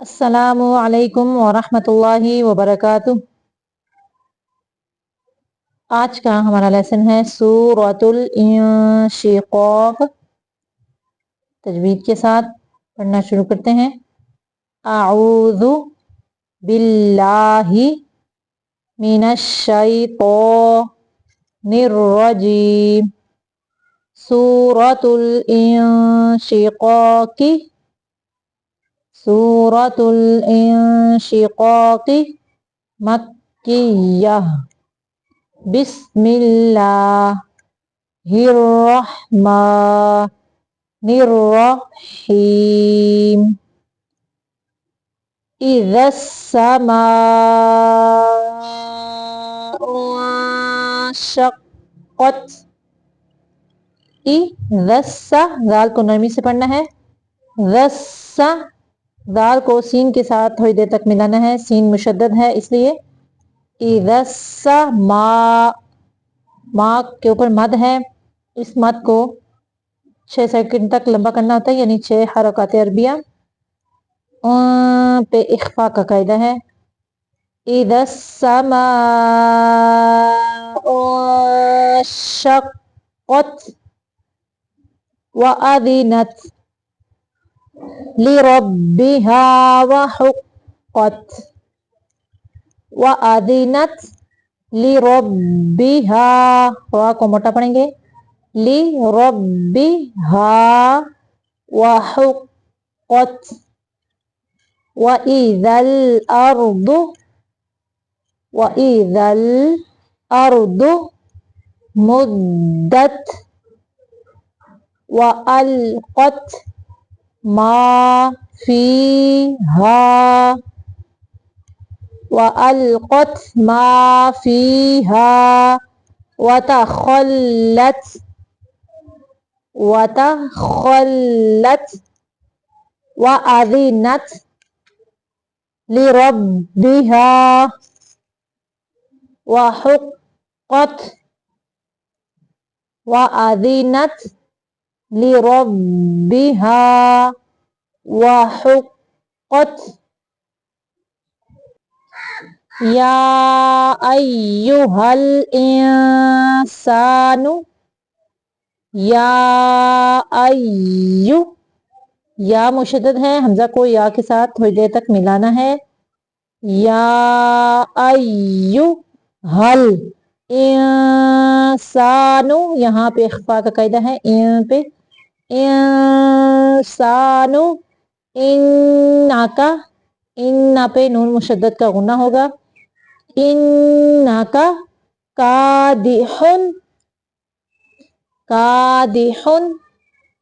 السلام علیکم ورحمۃ اللہ وبرکاتہ۔ آج کا ہمارا لیسن ہے سورۃ الانشقاق۔ تجوید کے ساتھ پڑھنا شروع کرتے ہیں۔ اعوذ باللہ من الشیطان الرجیم۔ سورۃ الانشقاق سورۃ الانشقاق مکیہ۔ بسم اللہ الرحمن الرحیم۔ اذا السماء انشقت۔ دال کو نرمی سے پڑھنا ہے۔ دال کو سین کے ساتھ تھوڑی دیر تک ملانا ہے، سین مشدد ہے اس لیے۔ اذا السماء، ماں کے اوپر مد ہے، اس مد کو 6 سیکنڈ تک لمبا کرنا ہوتا ہے، یعنی 6 حرکات عربیہ پہ اخفاء کا قاعدہ ہے۔ اذا السماء انشقت وأذنت لربها وحقت۔ وأذنت لربها، را کو موٹا پڑھیں گے، لربها وحقت۔ وإذا الأرض مدت وألقت ما فيها وتخلت وأذنت لربها وحقت وأذنت لربها وحقت۔ یا ایہا الانسان، یا ایو، یا مشدد ہے، حمزہ کو یا کے ساتھ تھوڑی دیر تک ملانا ہے۔ یا ایہا الانسان، یہاں پہ اخفاء کا قاعدہ ہے، پہ انسان، انکا، ان پہ نون مشدد کا غنہ ہوگا۔ انکا کادحن،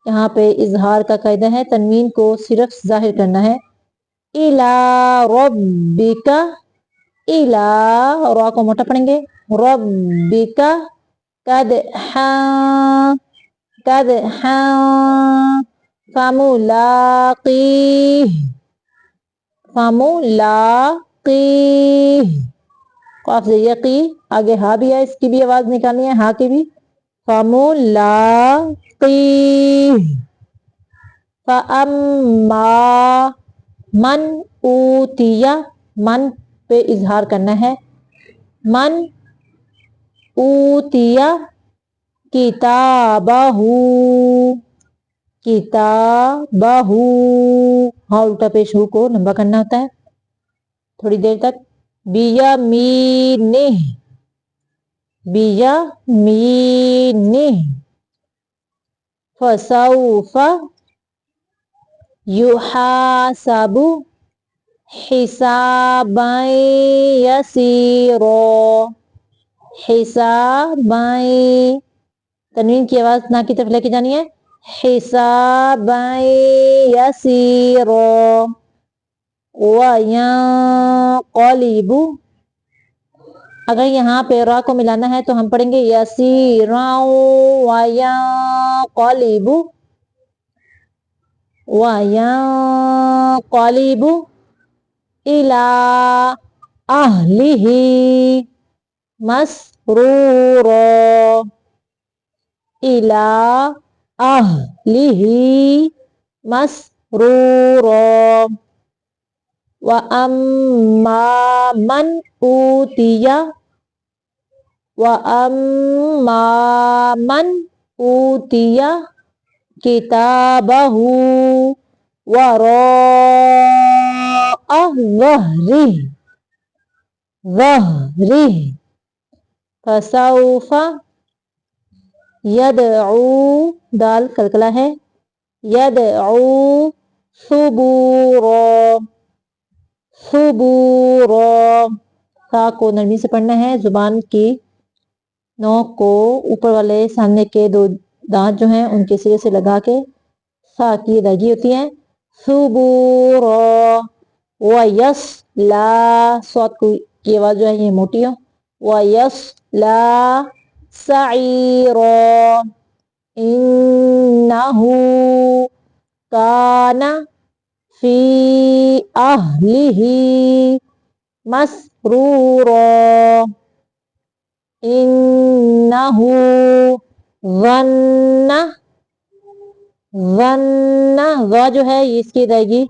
یہاں پہ اظہار کا قاعدہ ہے، تنوین کو صرف ظاہر کرنا ہے۔ الی ربک، الی، را کو موٹا پڑھیں گے، ربک کدحا فملاقیہ، قاف زیہ قی، آگے ہا بھی ہے، اس کی بھی آواز نکالنی ہے، ہا کی بھی، فملاقیہ۔ فاما من اوتیہ، من پہ اظہار کرنا ہے، من اوتیہ کتابہ، ہاں الٹا پیش ہو کو لمبا کرنا ہوتا ہے تھوڑی دیر تک۔ بیمینہ، فسوف یحاسب حسابا یسیرا، تنوین کی آواز نا کی طرف لے کے جانی ہے، حسابا یسیرا۔ وینقلب، اگر یہاں پہ را کو ملانا ہے تو ہم پڑھیں گے یسیرا وینقلب الی اہلہ مسرورا، الی اہلہ مسرورا۔ وَأَمَّا مَنْ أُوتِيَ وَأَمَّا مَنْ أُوتِيَ كِتَابَهُ وَرَاءَ ظَهْرِهِ فَسَوْفَ يَدْعُو دال کلکلا ہے يَدْعُو ثُبُورًا تا کو نرمی سے پڑھنا ہے. زبان کی نوک کو اوپر والے سامنے کے دو دانت جو ہیں ان کے سرے سے لگا کے سا کی ادائیگی ہوتی ہے. ثُبُورًا وَيَصْلَى صوت کی آواز جو ہے یہ موٹی ہو. وَيَصْلَى سَعِيرًا إِنَّهُ كَانَ فِي أَهْلِهِ مَسْرُورًا إِنَّهُ ظَنَّ غا جو ہے اس کی ادائیگی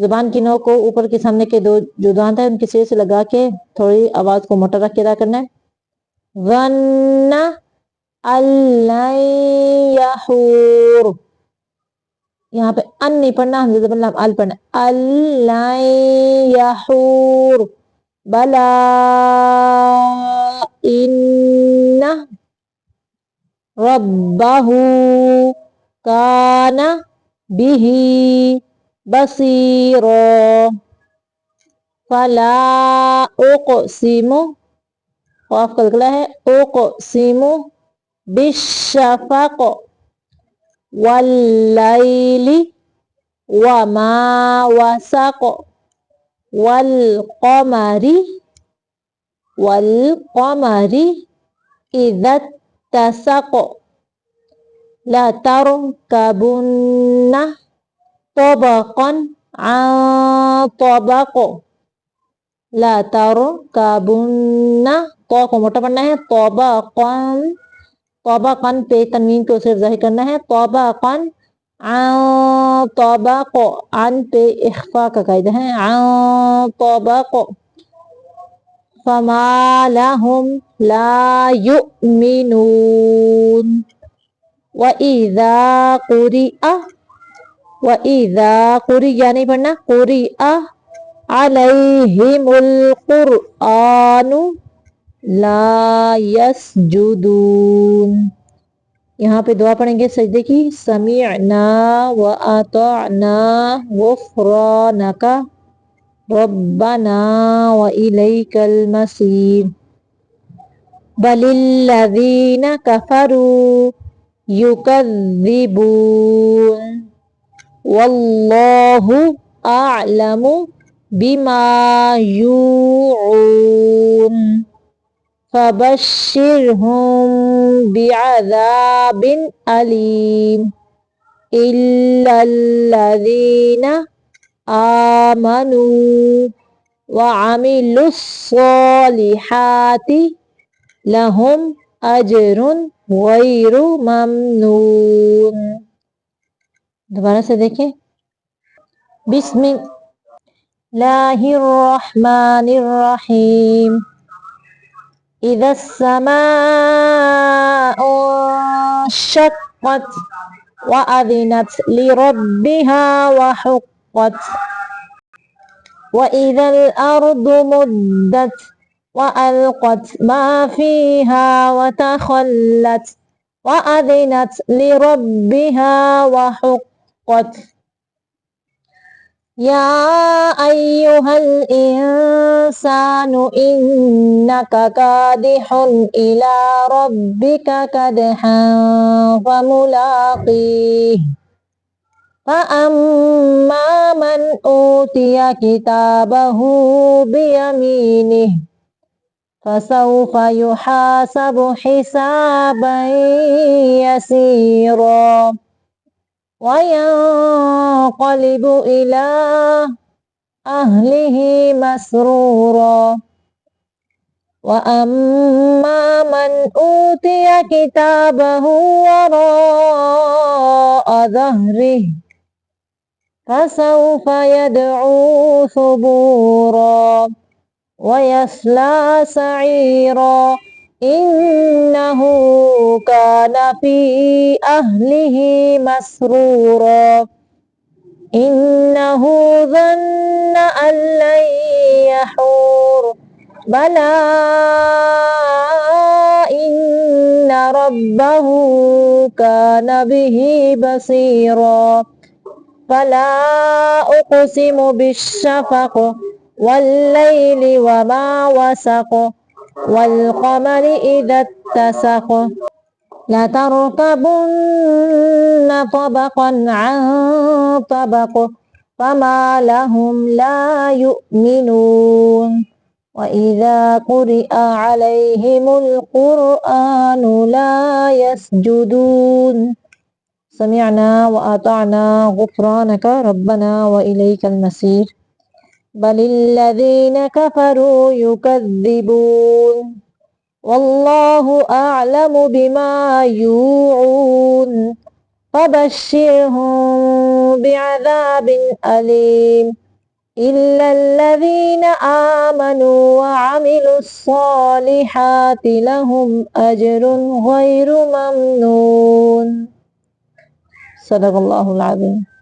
زبان کی نوک کو اوپر کے سامنے کے دو جو دانت ہیں ان کے سرے سے لگا کے تھوڑی آواز کو موٹا رکھ کے ادا کرنا ہے. ظَنَّ أَلَّن يَحُورَ یہاں پہ ان نہیں پڑھنا حمزہ زبر لام ال پڑھنا. أَلَّن يَحُورَ بَلَى إِنَّ رَبَّهُ كَانَ بِهِ بَصِيرًا فَلَا أُقْسِمُ قاف کلکلا ہے أُقْسِمُ بِالشَّفَقِ وَاللَّيْلِ وَمَا وَسَقَ وَالْقَمَرِ إِذَا اتَّسَقَ لَتَرْكَبُنَّ طَبَقًا عَنْ طَبَقٍ لَتَرْكَبُنَّ تو کو موٹا پڑھنا ہے. طَبَقًا پہ تنوین کو صرف ظاہر کرنا ہے. طَبَقًا عَنْ طَبَقٍ عن پہ اخفاء کا قاعدہ ہے. عَنْ طَبَقٍ فَمَا لَهُمْ لَا يُؤْمِنُونَ وَإِذَا قُرِئَ نہیں پڑھنا قُرِئَ عَلَيْهِمُ الْقُرْآنُ لَا يَسْجُدُونَ یہاں پہ دعا پڑھیں گے سجدے کی. سَمِعْنَا وَأَطَعْنَا غُفْرَانَكَ رَبَّنَا وَإِلَيْكَ الْمَصِيرُ بَلِ الَّذِينَ كَفَرُوا يُكَذِّبُونَ وَاللَّهُ أَعْلَمُ بِمَا يُوعُونَ فَبَشِّرْهُم بِعَذَابٍ أَلِيمٍ إِلَّا الَّذِينَ آمَنُوا وَعَمِلُوا الصَّالِحَاتِ لَهُمْ أَجْرٌ غَيْرُ مَمْنُونٍ. دوبارہ سے دیکھیں. بسم اللہ الرحمن الرحیم. إِذَا السَّمَاءُ انشَقَّتْ وَأَذِنَتْ لِرَبِّهَا وَحُقَّتْ وَإِذَا الْأَرْضُ مُدَّتْ وَأَلْقَتْ مَا فِيهَا وَتَخَلَّتْ وَأَذِنَتْ لِرَبِّهَا وَحُقَّتْ يَا أَيُّهَا الْإِنسَانُ إِنَّكَ كَادِحٌ إِلَى رَبِّكَ كَدْحًا فَمُلَاقِيهِ فَأَمَّا مَنْ أُوتِيَ كِتَابَهُ بِيَمِينِهِ فَسَوْفَ يُحَاسَبُ حِسَابًا يَسِيرًا وَيَنْقَلِبُ إِلَى أَهْلِهِ مَسْرُورًا وَأَمَّا مَنْ أُوتِيَ كِتَابَهُ وَرَاءَ ظَهْرِهِ فسوف يدعو ثبورا ويصلى سعيرا إنه كان في أهله مسرورا إنه ظن أن لن يحور بلى إن ربه كان به بصيرا فلا أقسم بالشفق والليل وما وسق والقمر إذا اتسق لتركبن طبقا عن طبق فما لهم لا يؤمنون وإذا قرئ عليهم القرآن لا يسجدون سمعنا وأطعنا غفرانك ربنا وإليك المصير بل الذين كفروا يكذبون والله أعلم بما يوعون فبشرهم بعذاب أليم إلا الذين آمنوا وعملوا الصالحات لهم أجر غير ممنون صدق الله العظيم